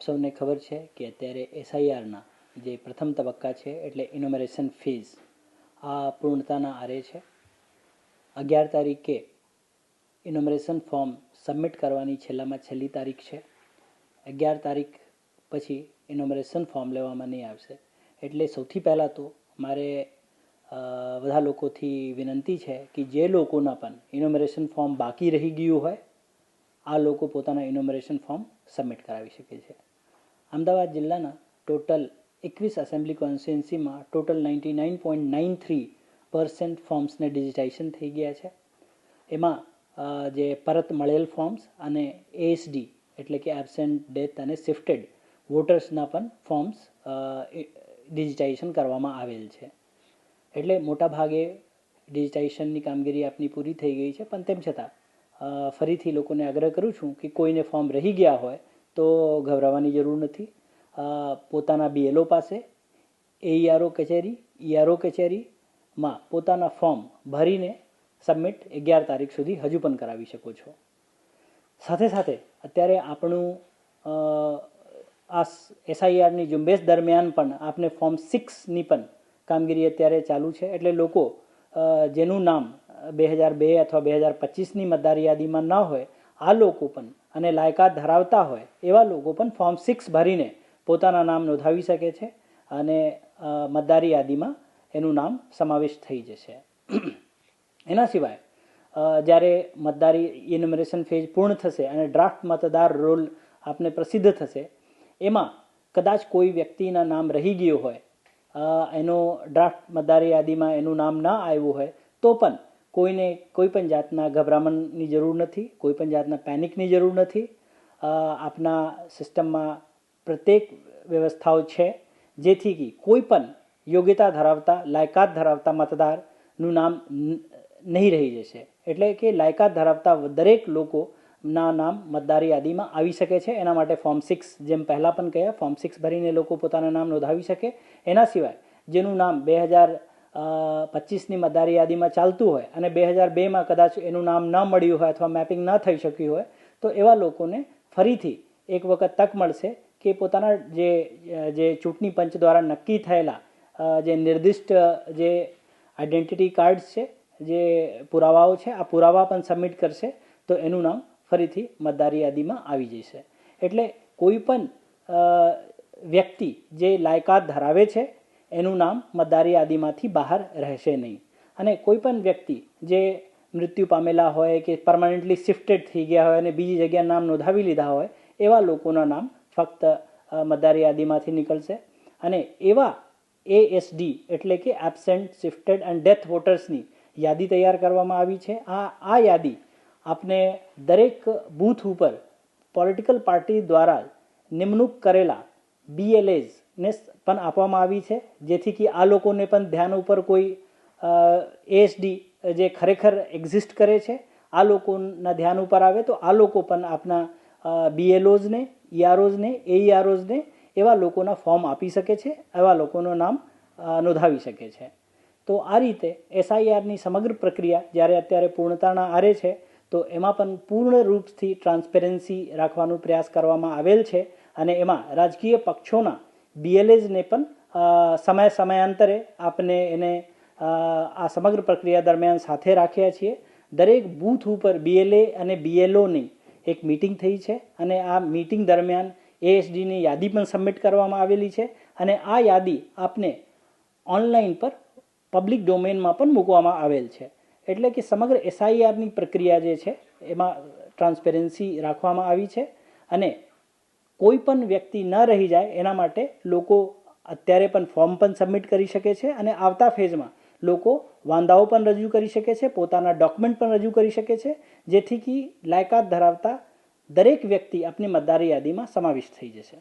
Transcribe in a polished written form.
સૌને ખબર છે કે અત્યારે એસઆઈઆરના જે પ્રથમ તબક્કા છે એટલે ઇનોમરેશન ફેઝ આ પૂર્ણતાના આરે છે. 11 તારીખે ઇનોમરેશન ફોર્મ સબમિટ કરવાની છેલ્લામાં છેલ્લી તારીખ છે. 11 તારીખ પછી ઇનોમરેશન ફોર્મ લેવામાં નહીં આવશે. એટલે સૌથી પહેલાં તો મારે બધા લોકોથી વિનંતી છે કે જે લોકોના પણ ઇનોમરેશન ફોર્મ બાકી રહી ગયું હોય આ લોકો પોતાના ઇનોમરેશન ફોર્મ સબમિટ કરાવી શકે છે. અમદાવાદ જિલ્લાના ટોટલ 21 એસેમ્બલી કોન્સ્ટિટ્યુન્સીમાં ટોટલ 99.93% ફોર્મ્સને ડિજિટાઇઝેશન થઈ ગયા છે. એમાં જે પરત મળેલ ફોર્મ્સ અને એએસડી એટલે કે એબસેન્ટ, ડેથ અને શિફ્ટેડ વોટર્સના પણ ફોર્મ્સ ડિજિટાઇઝેશન કરવામાં આવેલ છે. એટલે મોટાભાગે ડિજિટાઇઝેશનની કામગીરી આપની પૂરી થઈ ગઈ છે. પણ તેમ છતાં ફરીથી લોકોને આગ્રહ કરું છું કે કોઈને ફોર્મ રહી ગયા હોય તો ગભરાવાની જરૂર નથી. પોતાના બીએલઓ પાસે એઈઆરઓ કચેરી, ઈઆરઓ કચેરીમાં પોતાના ફોર્મ ભરીને સબમિટ 11 તારીખ સુધી હજુ પણ કરાવી શકો છો. સાથે સાથે અત્યારે આપણું આ એસઆઈઆરની ઝુંબેશ દરમિયાન પણ આપને ફોર્મ 6ની પણ કામગીરી અત્યારે ચાલુ છે. એટલે લોકો જેનું નામ 2002 અથવા 2025ની મતદાર યાદીમાં ન હોય આ લોકો પણ અને લાયકાત ધરાવતા હોય એવા લોકો પણ ફોર્મ 6 ભરીને પોતાના નામ નોંધાવી શકે છે અને મતદાર યાદીમાં એનું નામ સમાવેશ થઈ જશે. એના સિવાય જ્યારે મતદારી ઇનોમરેશન ફેઝ પૂર્ણ થશે અને ડ્રાફ્ટ મતદાર રોલ આપને પ્રસિદ્ધ થશે એમાં કદાચ કોઈ વ્યક્તિના નામ રહી ગયું હોય એનો ડ્રાફ્ટ મતદાર યાદીમાં એનું નામ ના આવ્યું હોય તો પણ કોઈને કોઈ પણ જાતના ગભરામણની જરૂર નથી, કોઈ પણ જાતના પેનિકની જરૂર નથી. આપના સિસ્ટમમાં પ્રત્યેક વ્યવસ્થાઓ છે જેથી કે કોઈ પણ યોગ્યતા ધરાવતા, લાયકાત ધરાવતા મતદારનું નામ નહીં રહી જશે. એટલે કે લાયકાત ધરાવતા દરેક લોકોના નામ મતદાર યાદીમાં આવી શકે છે. એના માટે ફોર્મ 6 જેમ પહેલાં પણ કહ્યા ફોર્મ 6 ભરીને લોકો પોતાના નામ નોંધાવી શકે. એના સિવાય જેનું નામ 2025ની મતદાર યાદીમાં ચાલતું હોય અને 2002માં કદાચ એનું નામ ન મળ્યું હોય અથવા મેપિંગ ન થઈ શક્યું હોય તો એવા લોકોને ફરીથી એક વખત તક મળશે કે પોતાના જે ચૂંટણી પંચ દ્વારા નક્કી થયેલા જે નિર્દિષ્ટ જે આઈડેન્ટિટી કાર્ડ્સ છે, જે પુરાવાઓ છે, આ પુરાવા પણ સબમિટ કરશે તો એનું નામ ફરીથી મતદાર યાદીમાં આવી જશે. એટલે કોઈ પણ વ્યક્તિ જે લાયકાત ધરાવે છે એનું નામ મતદાર યાદીમાંથી બહાર રહેશે નહીં. અને કોઈ પણ વ્યક્તિ જે મૃત્યુ પામેલા હોય કે પરમાનન્ટલી શિફ્ટેડ થઈ ગયા હોય અને બીજી જગ્યાએ નામ નોંધાવી લીધા હોય એવા લોકોના નામ ફક્ત મતદાર યાદીમાંથી નીકળશે. અને એવા એએસડી એટલે કે એબસેન્ટ, શિફ્ટેડ એન્ડ ડેથ વોટર્સની યાદી તૈયાર કરવામાં આવી છે. આ યાદી આપને દરેક બૂથ ઉપર પોલિટિકલ પાર્ટી દ્વારા નિમણૂક કરેલા BLAsને પણ આપવામાં આવી છે જેથી કે આ લોકોને પણ ધ્યાન ઉપર કોઈ એએસડી જે ખરેખર એક્ઝિસ્ટ કરે છે આ લોકોના ધ્યાન ઉપર આવે તો આ લોકો પણ આપના BLOsને, EROsને, AEROsને એવા લોકોના ફોર્મ આપી શકે છે, એવા લોકોનું નામ નોંધાવી શકે છે. તો આ રીતે એસઆઈઆરની સમગ્ર પ્રક્રિયા જ્યારે અત્યારે પૂર્ણતાના આરે છે તો એમાં પણ પૂર્ણ રૂપથી ટ્રાન્સપેરન્સી રાખવાનો પ્રયાસ કરવામાં આવેલ છે. અને એમાં રાજકીય પક્ષોના BLAsને પણ સમયાંતરે આપને એને આ સમગ્ર પ્રક્રિયા દરમિયાન સાથે રાખ્યા છીએ. દરેક બૂથ ઉપર BLA અને BLOની એક મીટિંગ થઈ છે અને આ મીટિંગ દરમિયાન એએસડીની યાદી પણ સબમિટ કરવામાં આવેલી છે. અને આ યાદી આપને ઓનલાઈન પર પબ્લિક ડોમેનમાં પણ મૂકવામાં આવેલ છે. એટલે કે સમગ્ર એસઆઈઆરની પ્રક્રિયા જે છે એમાં ટ્રાન્સપેરન્સી રાખવામાં આવી છે. અને કોઈ પણ વ્યક્તિ ન રહી જાય એના માટે લોકો અત્યારે પણ ફોર્મ પણ સબમિટ કરી શકે છે અને આવતા ફેઝમાં લોકો વાંધાઓ પણ રજૂ કરી શકે છે, પોતાના ડોક્યુમેન્ટ પણ રજૂ કરી શકે છે જેથી કે લાયકાત ધરાવતા દરેક વ્યક્તિ આપની મતદાર યાદીમાં સમાવિષ્ટ થઈ જશે.